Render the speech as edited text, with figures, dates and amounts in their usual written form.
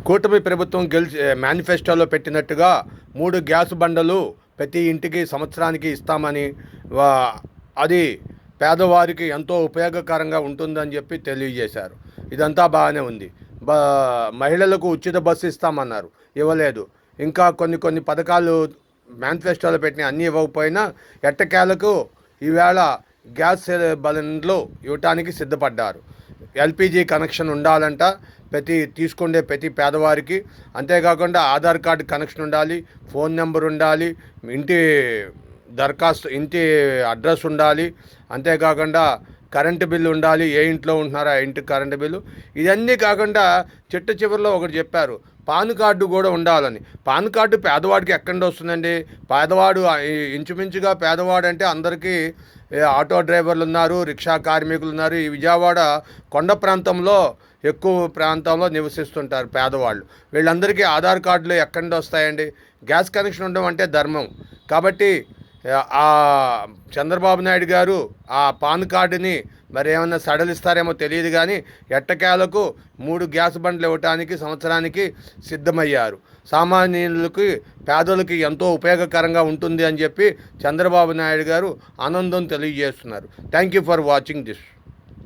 కూటమి ప్రభుత్వం మేనిఫెస్టోలో పెట్టినట్టుగా 3 గ్యాస్ బండలు ప్రతి ఇంటికి సంవత్సరానికి ఇస్తామని, అది పేదవారికి ఎంతో ఉపయోగకరంగా ఉంటుందని చెప్పి తెలియజేశారు. ఇదంతా బాగానే ఉంది. మహిళలకు ఉచిత బస్సు ఇస్తామన్నారు, ఇవ్వలేదు. ఇంకా కొన్ని పథకాలు మేనిఫెస్టోలో పెట్టిన అన్నీ ఇవ్వకపోయినా ఎట్టకేలకు ఈవేళ గ్యాస్ బండ్లు ఇవ్వటానికి సిద్ధపడ్డారు. ఎల్పిజి కనెక్షన్ ఉండాలంట తీసుకునే ప్రతి పేదవారికి. అంతేకాకుండా ఆధార్ కార్డు కనెక్షన్ ఉండాలి, ఫోన్ నెంబర్ ఉండాలి, ఇంటి అడ్రస్ ఉండాలి. అంతేకాకుండా కరెంటు బిల్లు ఉండాలి, ఏ ఇంట్లో ఉంటున్నారో ఆ ఇంటికి కరెంటు బిల్లు. ఇవన్నీ కాకుండా చివరిలో ఒకటి చెప్పారు, పాన్ కార్డు కూడా ఉండాలని. పాన్ కార్డు పేదవాడికి ఎక్కడి వస్తుందండి? పేదవాడు ఇంచుమించుగా పేదవాడు అంటే అందరికీ ఆటో డ్రైవర్లు ఉన్నారు, రిక్షా కార్మికులు ఉన్నారు. ఈ విజయవాడ కొండ ప్రాంతంలో ఎక్కువ ప్రాంతంలో నివసిస్తుంటారు పేదవాళ్ళు. వీళ్ళందరికీ ఆధార్ కార్డులు ఎక్కడి నుండి వస్తాయండి? గ్యాస్ కనెక్షన్ ఉండడం అంటే ధర్మం. కాబట్టి ఆ చంద్రబాబు నాయుడు గారు ఆ పాన్ కార్డుని మరి ఏమన్నా సడలిస్తారేమో తెలియదు, కానీ ఎట్టకేలకు 3 గ్యాస్ బండ్లు ఇవ్వటానికి సంవత్సరానికి సిద్ధమయ్యారు. సామాన్యులకి, పేదలకి ఎంతో ఉపయోగకరంగా ఉంటుంది అని చెప్పి చంద్రబాబు నాయుడు గారు ఆనందం తెలియజేస్తున్నారు. Thank you for watching this.